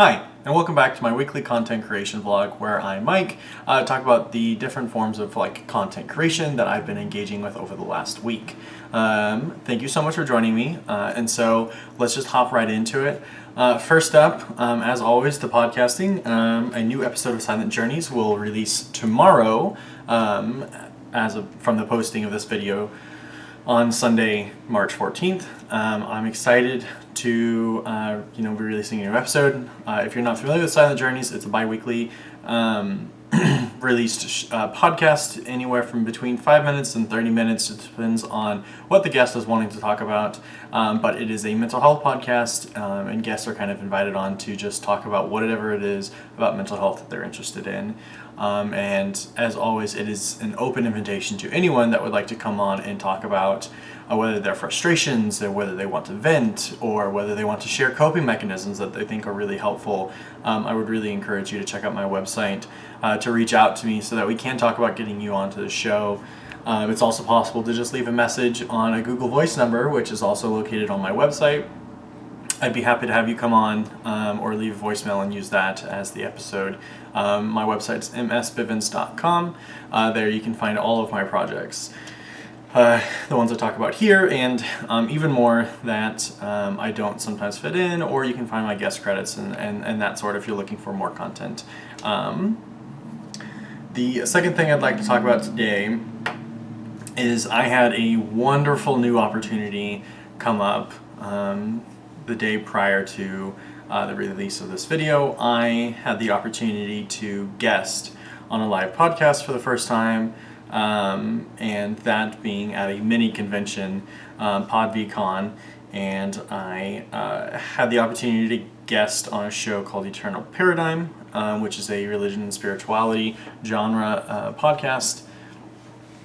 Hi, and welcome back to my weekly content creation vlog where I, Mike, talk about the different forms of content creation that I've been engaging with over the last week. Thank you so much for joining me, and so let's just hop right into it. First up, as always, the podcasting. A new episode of Silent Journeys will release tomorrow from the posting of this video on Sunday, March 14th. I'm excited to be releasing a new episode. If you're not familiar with Silent Journeys, it's a bi-weekly released podcast, anywhere from between 5 minutes and 30 minutes. It depends on what the guest is wanting to talk about, but it is a mental health podcast, and guests are kind of invited on to just talk about whatever it is about mental health that they're interested in. And as always, it is an open invitation to anyone that would like to come on and talk about whether their frustrations, or whether they want to vent, or whether they want to share coping mechanisms that they think are really helpful. I would really encourage you to check out my website to reach out to me so that we can talk about getting you onto the show. It's also possible to just leave a message on a Google Voice number, which is also located on my website. I'd be happy to have you come on or leave a voicemail and use that as the episode. My website's msbivens.com. There you can find all of my projects. The ones I talk about here, and even more that I don't sometimes fit in, or you can find my guest credits and that sort if you're looking for more content. The second thing I'd like to talk about today is I had a wonderful new opportunity come up the day prior to the release of this video. I had the opportunity to guest on a live podcast for the first time, and that being at a mini convention, PodVCon, and I had the opportunity to guest on a show called Eternal Paradigm, which is a religion and spirituality genre podcast.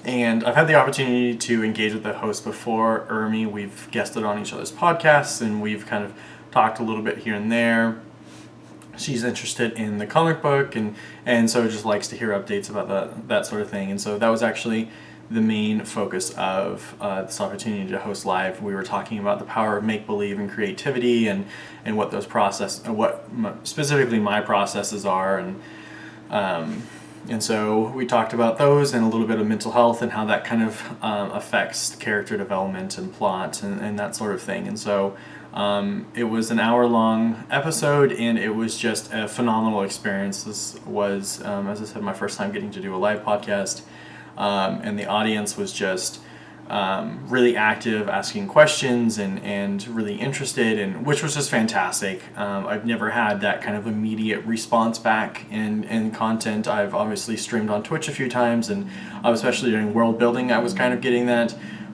And I've had the opportunity to engage with the host before, Ermi. We've guested on each other's podcasts, and we've kind of talked a little bit here and there. She's interested in the comic book, and so just likes to hear updates about that sort of thing. And so that was actually the main focus of this opportunity to host live. We were talking about the power of make-believe and creativity, and what those specifically my processes are, and so we talked about those and a little bit of mental health and how that kind of affects character development and plot and that sort of thing. And so it was an hour-long episode, and it was just a phenomenal experience. This was, as I said, my first time getting to do a live podcast, and the audience was just really active, asking questions and really interested, and which was just fantastic. I've never had that kind of immediate response back in content. I've obviously streamed on Twitch a few times, and especially during world building, I was kind of getting that.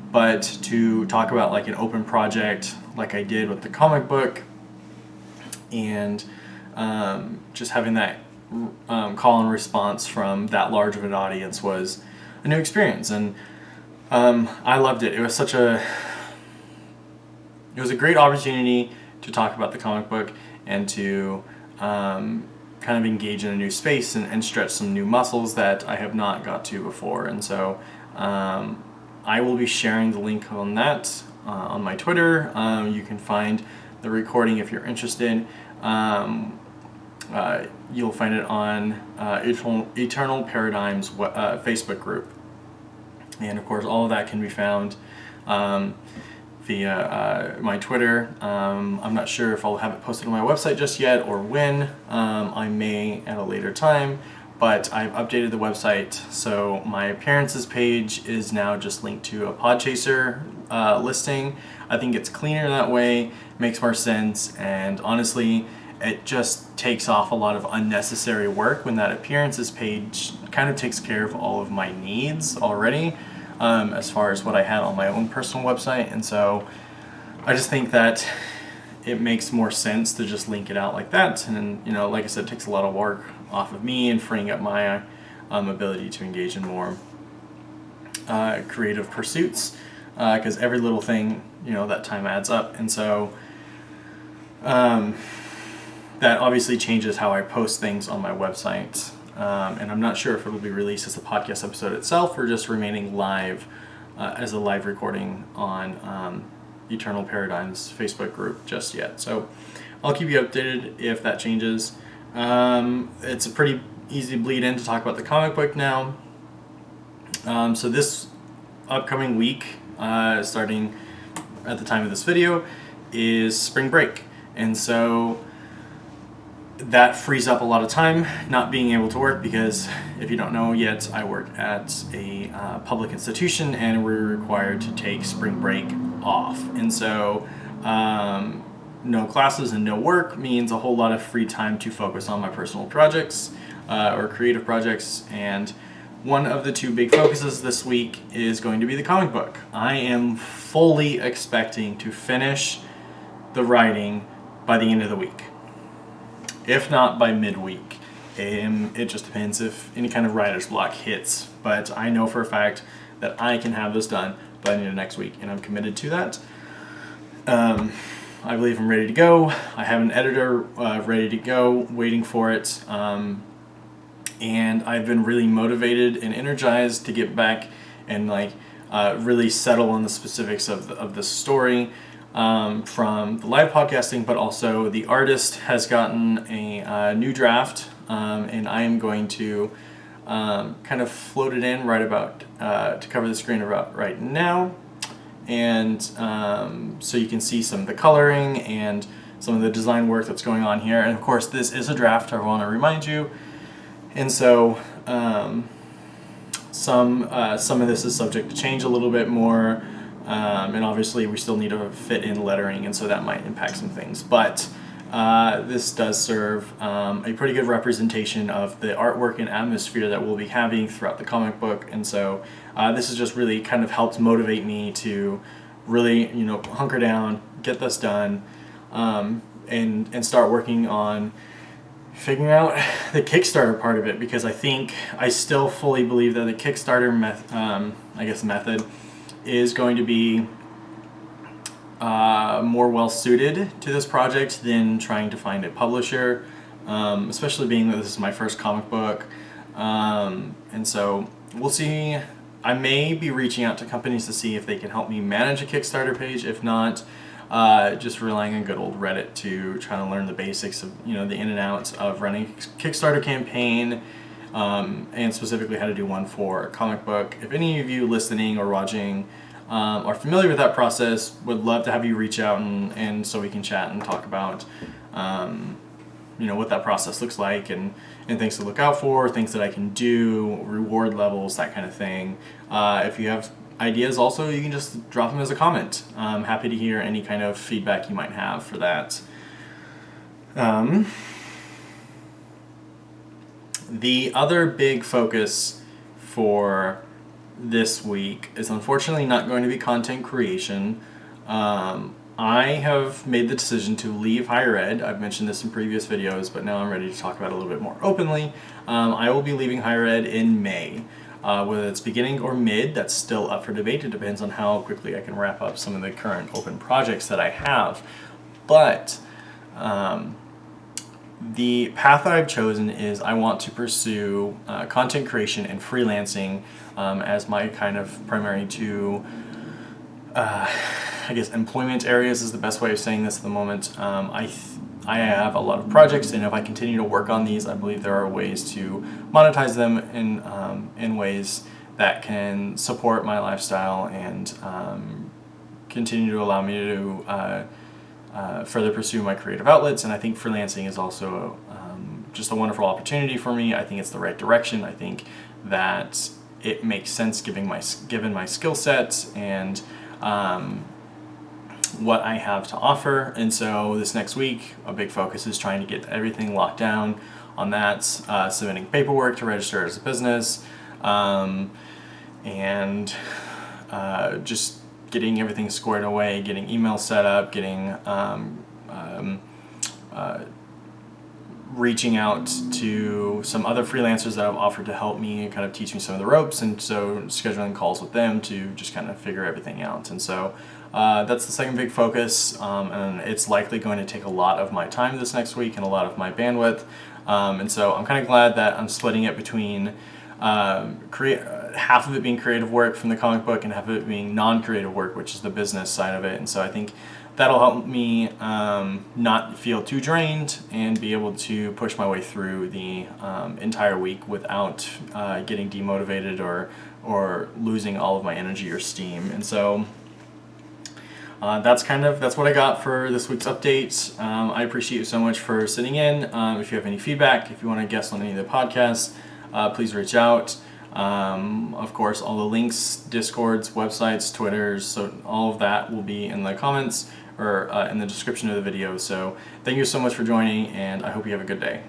But to talk about like an open project like I did with the comic book, and just having that call and response from that large of an audience was a new experience, and I loved it. It was a great opportunity to talk about the comic book and to kind of engage in a new space and stretch some new muscles that I have not got to before. And so I will be sharing the link on that on my Twitter. You can find the recording if you're interested. You'll find it on Eternal Paradigm's Facebook group. And of course, all of that can be found via my Twitter. I'm not sure if I'll have it posted on my website just yet or when. I may at a later time, but I've updated the website. So my appearances page is now just linked to a Podchaser listing. I think it's cleaner that way, makes more sense, and honestly, it just takes off a lot of unnecessary work when that appearances page kind of takes care of all of my needs already, as far as what I had on my own personal website. And so I just think that it makes more sense to just link it out like that. And like I said, it takes a lot of work off of me and freeing up my ability to engage in more creative pursuits, because every little thing, that time adds up. And so that obviously changes how I post things on my website. And I'm not sure if it'll be released as a podcast episode itself or just remaining live as a live recording on Eternal Paradigms Facebook group just yet. So I'll keep you updated if that changes. It's a pretty easy bleed in to talk about the comic book now. So this upcoming week, starting at the time of this video, is spring break. And so that frees up a lot of time not being able to work, because if you don't know yet, I work at a public institution and we're required to take spring break off. And so no classes and no work means a whole lot of free time to focus on my personal projects or creative projects. And one of the two big focuses this week is going to be the comic book. I am fully expecting to finish the writing by the end of the week, if not by midweek. It just depends if any kind of writer's block hits, but I know for a fact that I can have this done by the end of next week, and I'm committed to that. I believe I'm ready to go. I have an editor ready to go, waiting for it, and I've been really motivated and energized to get back and really settle on the specifics of the story. From the live podcasting, but also the artist has gotten a new draft, and I am going to kind of float it in right about to cover the screen about right now, and so you can see some of the coloring and some of the design work that's going on here. And of course, this is a draft, I want to remind you, and so some of this is subject to change a little bit more. And obviously we still need to fit in lettering, and so that might impact some things. But this does serve a pretty good representation of the artwork and atmosphere that we'll be having throughout the comic book. And so this has just really kind of helped motivate me to really, hunker down, get this done, and start working on figuring out the Kickstarter part of it, because I still fully believe that the Kickstarter method is going to be more well suited to this project than trying to find a publisher, especially being that this is my first comic book. And so we'll see. I may be reaching out to companies to see if they can help me manage a Kickstarter page. If not, just relying on good old Reddit to try to learn the basics of the in and outs of running a Kickstarter campaign. And specifically how to do one for a comic book. If any of you listening or watching are familiar with that process, would love to have you reach out and so we can chat and talk about what that process looks like, and things to look out for, things that I can do, reward levels, that kind of thing. If you have ideas also, you can just drop them as a comment. I'm happy to hear any kind of feedback you might have for that. The other big focus for this week is unfortunately not going to be content creation. I have made the decision to leave higher ed. I've mentioned this in previous videos, but now I'm ready to talk about it a little bit more openly. I will be leaving higher ed in May. Whether it's beginning or mid, that's still up for debate. It depends on how quickly I can wrap up some of the current open projects that I have. But the path that I've chosen is I want to pursue content creation and freelancing as my kind of primary two, employment areas is the best way of saying this at the moment. I have a lot of projects, and if I continue to work on these, I believe there are ways to monetize them in ways that can support my lifestyle and continue to allow me to further pursue my creative outlets. And I think freelancing is also just a wonderful opportunity for me. I think it's the right direction. I think that it makes sense given my skill set and what I have to offer. And so this next week, a big focus is trying to get everything locked down on that, submitting paperwork to register as a business, and just getting everything squared away, getting emails set up, getting reaching out to some other freelancers that have offered to help me and kind of teach me some of the ropes, and so scheduling calls with them to just kind of figure everything out. And so that's the second big focus, and it's likely going to take a lot of my time this next week and a lot of my bandwidth, and so I'm kind of glad that I'm splitting it between create half of it being creative work from the comic book and half of it being non-creative work, which is the business side of it. And so I think that'll help me not feel too drained and be able to push my way through the entire week without getting demotivated or losing all of my energy or steam. And so that's what I got for this week's update. I appreciate you so much for sitting in. If you have any feedback, if you want to guest on any of the podcasts, please reach out. Of course, all the links, Discords, websites, Twitters, so all of that will be in the comments or in the description of the video. So thank you so much for joining, and I hope you have a good day.